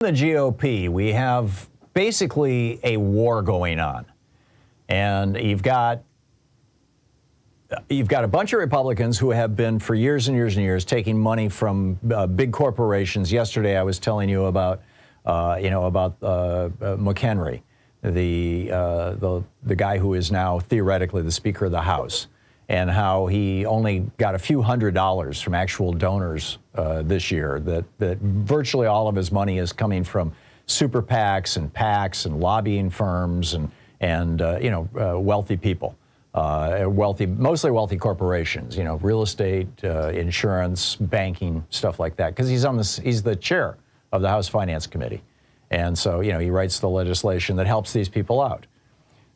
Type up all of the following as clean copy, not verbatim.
The GOP, we have basically a war going on, and you've got a bunch of Republicans who have been for years and years and years taking money from big corporations. Yesterday, I was telling you about McHenry, the guy who is now theoretically the Speaker of the House, and how he only got a few $100s from actual donors this year, that virtually all of his money is coming from super PACs and PACs and lobbying firms and wealthy people, mostly wealthy corporations, real estate, insurance, banking, stuff like that, because he's the chair of the House Finance Committee. And so, he writes the legislation that helps these people out.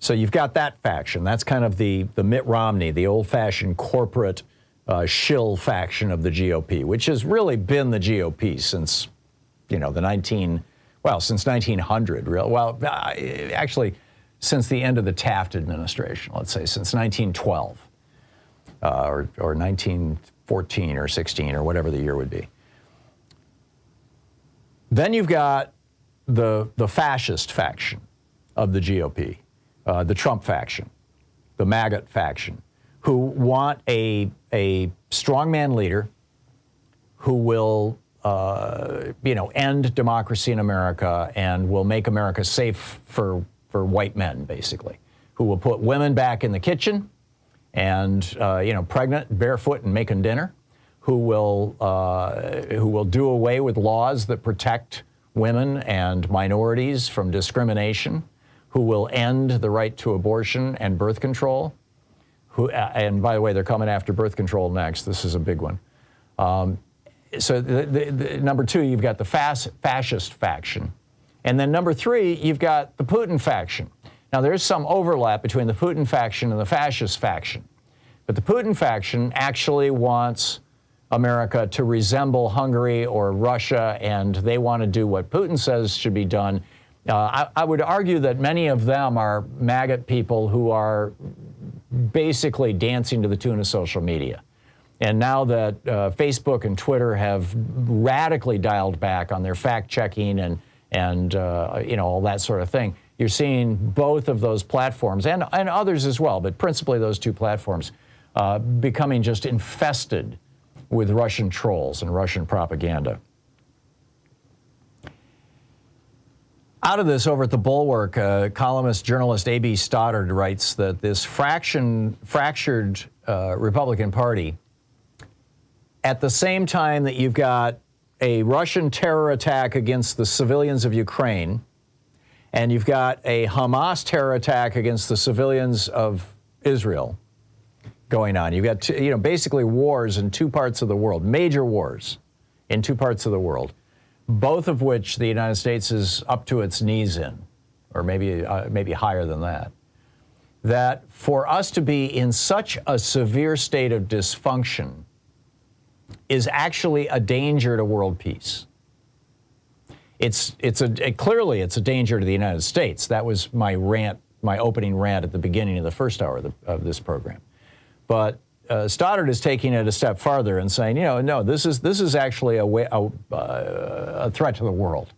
So you've got that faction. That's kind of the Mitt Romney, the old-fashioned corporate shill faction of the GOP, which has really been the GOP since, since 1900. Actually, since the end of the Taft administration, let's say, since 1912 or 1914 or 16 or whatever the year would be. Then you've got the fascist faction of the GOP. The Trump faction, the MAGA faction, who want a strongman leader who will, end democracy in America and will make America safe for white men, basically, who will put women back in the kitchen and, pregnant, barefoot, and making dinner, who will do away with laws that protect women and minorities from discrimination, who will end the right to abortion and birth control, and by the way, they're coming after birth control next. This is a big one. So the number two, you've got the fascist faction. And then number three, you've got the Putin faction. Now, there's some overlap between the Putin faction and the fascist faction. But the Putin faction actually wants America to resemble Hungary or Russia, and they want to do what Putin says should be done. I would argue that many of them are MAGA people who are basically dancing to the tune of social media. And now that Facebook and Twitter have radically dialed back on their fact-checking and all that sort of thing, you're seeing both of those platforms, and others as well, but principally those two platforms, becoming just infested with Russian trolls and Russian propaganda. Out of this, over at the Bulwark, columnist, journalist A.B. Stoddard writes that this fractured Republican Party, at the same time that you've got a Russian terror attack against the civilians of Ukraine, and you've got a Hamas terror attack against the civilians of Israel going on. You've got basically wars in two parts of the world, major wars in two parts of the world, both of which the United States is up to its knees in, or maybe higher than that. That for us to be in such a severe state of dysfunction is actually a danger to world peace. Clearly it's a danger to the United States. That was my opening rant at the beginning of the first hour of this program. But Stoddard is taking it a step farther and saying, no, this is actually a threat to the world.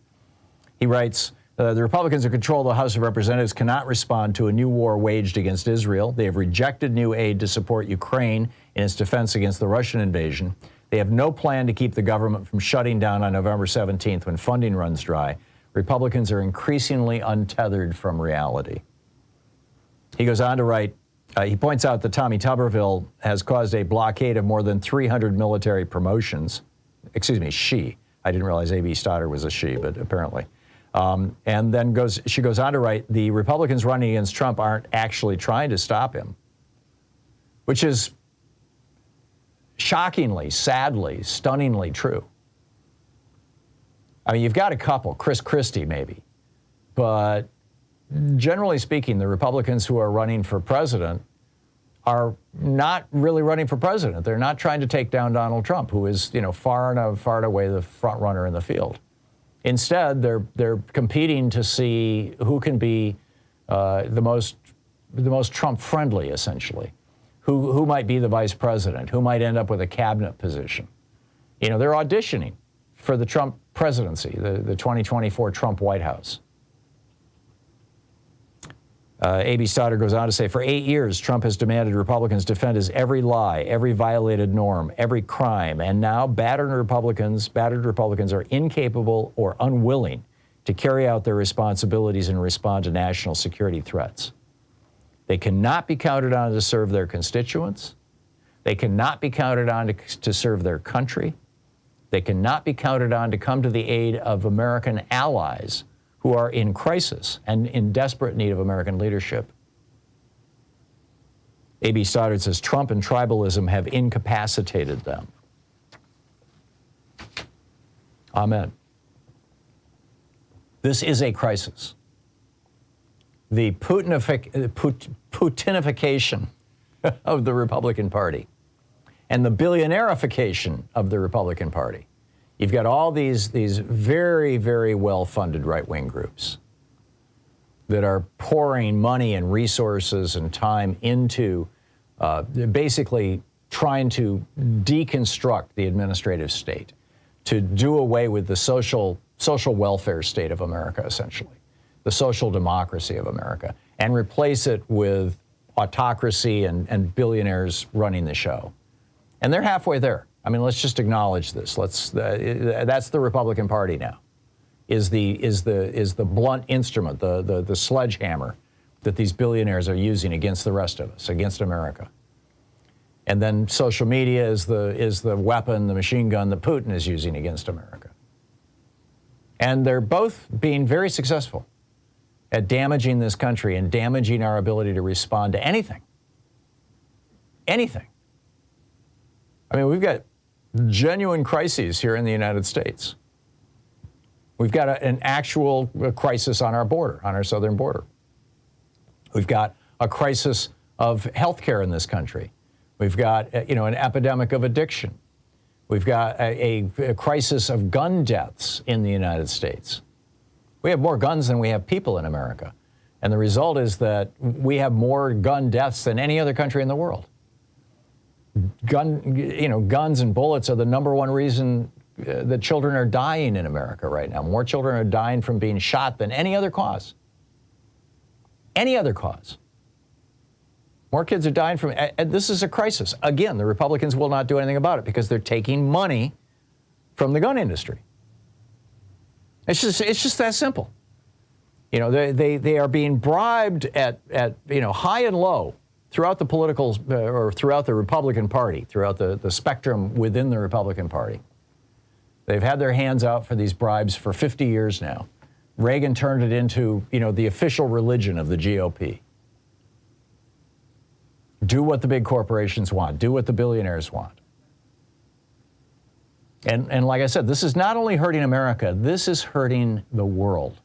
He writes, the Republicans who control the House of Representatives cannot respond to a new war waged against Israel. They have rejected new aid to support Ukraine in its defense against the Russian invasion. They have no plan to keep the government from shutting down on November 17th when funding runs dry. Republicans are increasingly untethered from reality. He goes on to write, he points out that Tommy Tuberville has caused a blockade of more than 300 military promotions. Excuse me, she. I didn't realize A.B. Stoddard was a she, but apparently. And then she goes on to write, the Republicans running against Trump aren't actually trying to stop him, which is shockingly, sadly, stunningly true. I mean, you've got a couple, Chris Christie maybe, but generally speaking, the Republicans who are running for president are not really running for president. They're not trying to take down Donald Trump, who is, far and away the front runner in the field. Instead, they're competing to see who can be the most Trump-friendly, essentially. Who might be the vice president? Who might end up with a cabinet position? They're auditioning for the Trump presidency, the 2024 Trump White House. A.B. Stoddard goes on to say, for 8 years, Trump has demanded Republicans defend his every lie, every violated norm, every crime, and now battered Republicans are incapable or unwilling to carry out their responsibilities and respond to national security threats. They cannot be counted on to serve their constituents. They cannot be counted on to serve their country. They cannot be counted on to come to the aid of American allies who are in crisis and in desperate need of American leadership. A.B. Stoddard says Trump and tribalism have incapacitated them. Amen. This is a crisis. The Putinification of the Republican Party and the billionaireification of the Republican Party. You've got all these very, very well-funded right-wing groups that are pouring money and resources and time into basically trying to deconstruct the administrative state, to do away with the social welfare state of America, essentially, the social democracy of America, and replace it with autocracy and billionaires running the show. And they're halfway there. I mean, let's just acknowledge this. That's the Republican Party now, is the blunt instrument, the sledgehammer that these billionaires are using against the rest of us, against America. And then social media is the weapon, the machine gun that Putin is using against America. And they're both being very successful at damaging this country and damaging our ability to respond to anything. Anything. I mean, we've got genuine crises here in the United States. We've got an actual crisis on our border, on our southern border. We've got a crisis of health care in this country. We've got, an epidemic of addiction. We've got a crisis of gun deaths in the United States. We have more guns than we have people in America. And the result is that we have more gun deaths than any other country in the world. Guns and bullets are the number one reason that children are dying in America right now. More children are dying from being shot than any other cause. Any other cause. More kids are dying from, and this is a crisis. Again, the Republicans will not do anything about it because they're taking money from the gun industry. It's just that simple. They are being bribed at high and low throughout the political, or throughout the Republican Party, throughout the spectrum within the Republican Party. They've had their hands out for these bribes for 50 years now. Reagan turned it into, the official religion of the GOP. Do what the big corporations want. Do what the billionaires want. And like I said, this is not only hurting America, this is hurting the world.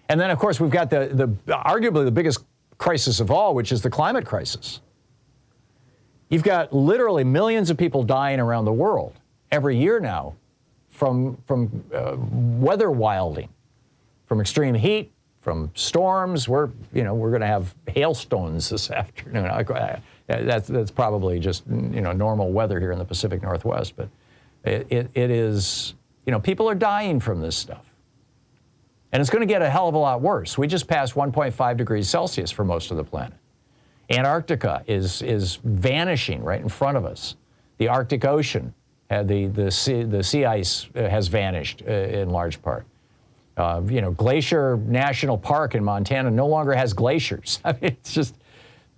And then, of course, we've got the arguably the biggest crisis of all, which is the climate crisis. You've got literally millions of people dying around the world every year now from weather wilding, from extreme heat, from storms. We're going to have hailstones this afternoon. That's probably just normal weather here in the Pacific Northwest, but it is, people are dying from this stuff. And it's going to get a hell of a lot worse. We just passed 1.5 degrees Celsius for most of the planet. Antarctica is vanishing right in front of us. The Arctic Ocean, the sea ice has vanished in large part. Glacier National Park in Montana no longer has glaciers. I mean, it's just,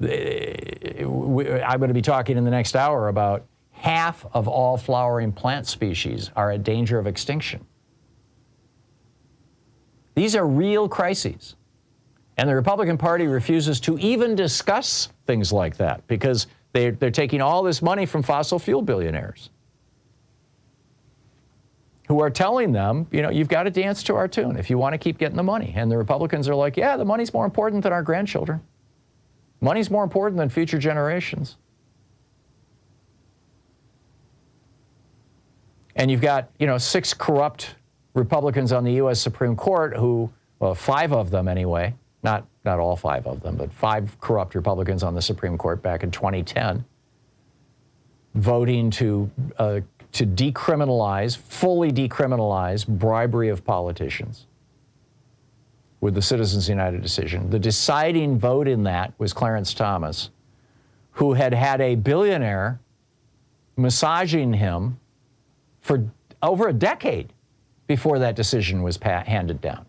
I'm going to be talking in the next hour about half of all flowering plant species are at danger of extinction. These are real crises. And the Republican Party refuses to even discuss things like that because they're taking all this money from fossil fuel billionaires who are telling them, you've got to dance to our tune if you want to keep getting the money. And the Republicans are like, yeah, the money's more important than our grandchildren. Money's more important than future generations. And you've got, 6 corrupt Republicans on the U.S. Supreme Court who, well, 5 of them anyway, not all 5 of them, but 5 corrupt Republicans on the Supreme Court back in 2010, voting to decriminalize, fully decriminalize bribery of politicians with the Citizens United decision. The deciding vote in that was Clarence Thomas, who had had a billionaire massaging him for over a decade before that decision was handed down.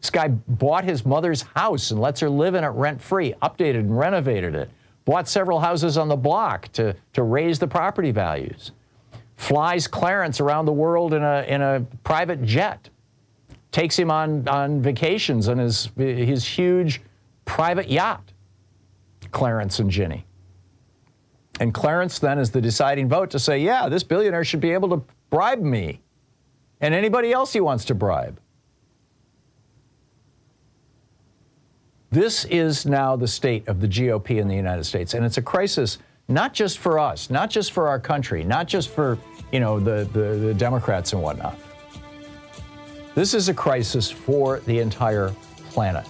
This guy bought his mother's house and lets her live in it rent-free, updated and renovated it, bought several houses on the block to raise the property values, flies Clarence around the world in a private jet, takes him on vacations on his huge private yacht, Clarence and Ginny. And Clarence then is the deciding vote to say, yeah, this billionaire should be able to bribe me and anybody else he wants to bribe. This is now the state of the GOP in the United States, and it's a crisis not just for us, not just for our country, not just for, the Democrats and whatnot. This is a crisis for the entire planet.